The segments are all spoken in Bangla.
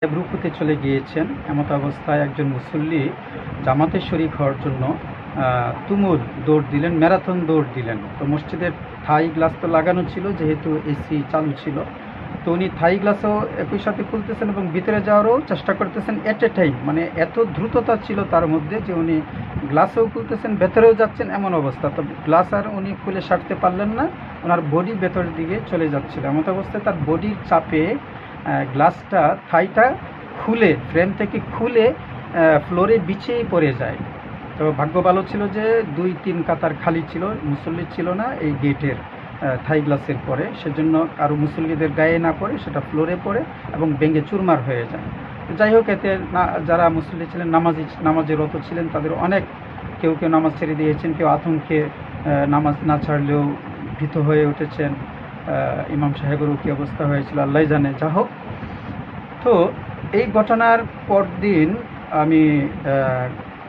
রুকুতে চলে গিয়েছেন। এমত অবস্থায় একজন মুসল্লি জামাতে শরিক হওয়ার জন্য তুমুল দৌড় দিলেন, ম্যারাথন দৌড় দিলেন। তো মসজিদের থাই গ্লাস তো লাগানো ছিল, যেহেতু এসি চালু ছিল, তো উনি থাই গ্লাসও একই সাথে খুলতেছেন এবং ভিতরে যাওয়ারও চেষ্টা করতেছেন এট এ টাইম। মানে এত দ্রুততা ছিল তার মধ্যে যে উনি গ্লাসেও খুলতেছেন, ভেতরেও যাচ্ছেন, এমন অবস্থা। তো গ্লাস আর উনি খুলে সারতে পারলেন না, ওনার বডি ভেতরের দিকে চলে যাচ্ছিল। এমত অবস্থায় তার বডির চাপে গ্লাসটা থাইটা খুলে, ফ্রেম থেকে খুলে ফ্লোরে বিছিয়েই পড়ে যায়। তো ভাগ্য ভালো ছিল যে 2-3 কাতার খালি ছিল, মুসল্লি ছিল না এই গেটের থাই গ্লাসের পরে, সেজন্য কারো মুসল্লিদের গায়ে না পড়ে সেটা ফ্লোরে পড়ে এবং ভেঙে চুরমার হয়ে যায়। যাই হোক, এতে যারা মুসল্লি ছিলেন, নামাজে রত ছিলেন, তাদের অনেক কেউ নামাজ ছেড়ে দিয়েছেন, কেউ আতঙ্কে নামাজ না ছাড়লেও ভীত হয়ে উঠেছেন। ইমাম সাহেবেরও কী অবস্থা হয়েছিল আল্লাহ জানে। যা হোক, তো এই ঘটনার পরদিন আমি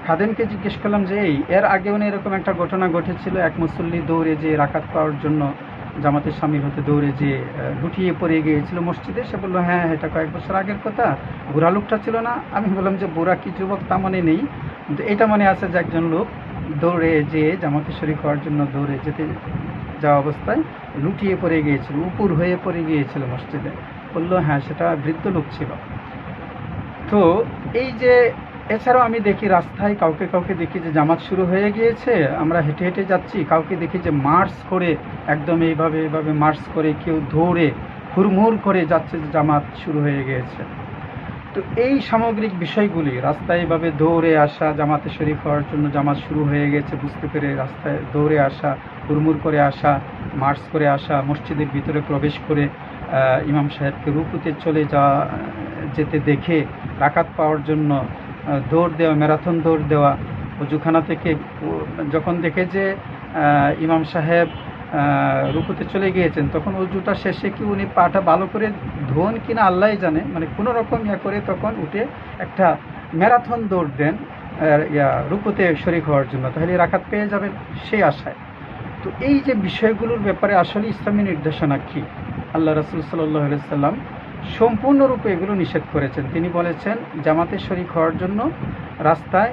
খাদেমকে জিজ্ঞেস করলাম যে এর আগেও এরকম একটা ঘটনা ঘটেছিল, এক মুসল্লি দৌড়ে যে রাকাত পাওয়ার জন্য জামাতে শামিল হতে দৌড়ে যে লুটিয়ে পড়ে গিয়েছিল মসজিদে। সে বললো হ্যাঁ, এটা কয়েক বছর আগের কথা। বুড়া লোকটা ছিল না? আমি বললাম যে বুড়া কি যুবক তা মনে নেই, কিন্তু এটা মনে আছে যে একজন লোক দৌড়ে যে জামাতে শরিক হওয়ার জন্য দৌড়ে যেতে যাওয়া অবস্থায় লুটিয়ে পড়ে গিয়েছিল, উপুর হয়ে পড়ে গিয়েছিল মসজিদে। বললো হ্যাঁ, সেটা বৃদ্ধ লোক ছিল। তো এই যে এছাড়াও আমি দেখি রাস্তায় কাউকে দেখি যে জামাত শুরু হয়ে গিয়েছে, আমরা হেঁটে হেঁটে যাচ্ছি, কাউকে দেখি যে মার্চ করে একদম এইভাবে মার্চ করে, কেউ দৌড়ে হুড়মুড় করে যাচ্ছে যে জামাত শুরু হয়ে গিয়েছে। তো এই সামগ্রিক বিষয়গুলি, রাস্তায় এভাবে দৌড়ে আসা, জামাতে শরিক হওয়ার জন্য জামাত শুরু হয়ে গেছে বুঝতে পেরে রাস্তায় দৌড়ে আসা, হুড়মুড় করে আসা, মার্চ করে আসা, মসজিদের ভিতরে প্রবেশ করে ইমাম সাহেবকে রুকুতে চলে যেতে দেখে রাকাত পাওয়ার জন্য দৌড় দেওয়া, ম্যারাথন দৌড় দেওয়া, অজুখানা থেকে যখন দেখে যে ইমাম সাহেব রুকুতে চলে গিয়েছেন, তখন অজুটা শেষে কি উনি পাটা ভালো করে ধোন কিনা আল্লাহ জানে, মানে কোনো রকম করে তখন উঠে একটা ম্যারাথন দৌড় দেন রুকুতে শরিক হওয়ার জন্য, তাহলে রাকাত পেয়ে যাবেন সেই আশায়। তো এই যে বিষয়গুলোর ব্যাপারে আসলে ইসলামী নির্দেশনা কি? আল্লাহ রাসূল সাল্লাল্লাহু আলাইহি সাল্লাম সম্পূর্ণরূপে এগুলো নিষেধ করেছেন। তিনি বলেছেন জামাতে শরিক হওয়ার জন্য রাস্তায়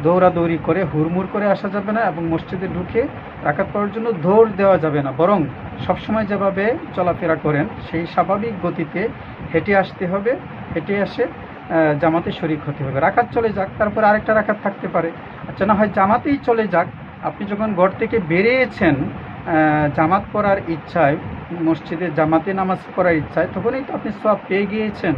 দৌড়াদৌড়ি করে হুড়মুড় করে আসা যাবে না, এবং মসজিদে ঢুকে রাকাত পাওয়ার জন্য দৌড় দেওয়া যাবে না, বরং সবসময় যেভাবে চলাফেরা করেন সেই স্বাভাবিক গতিতে হেঁটে আসতে হবে, হেঁটে আসে জামাতে শরিক হতে হবে। রাকাত চলে যাক, তারপর আরেকটা রাকাত থাকতে পারে। আচ্ছা, না হয় জামাতেই চলে যাক, আপনি যখন ঘর থেকে বেরিয়েছেন জামাত পড়ার ইচ্ছায়, মসজিদে জামাতে নামাজ পড়ার ইচ্ছায়, তখনই তো আপনি সওয়াব পেয়ে গিয়েছেন।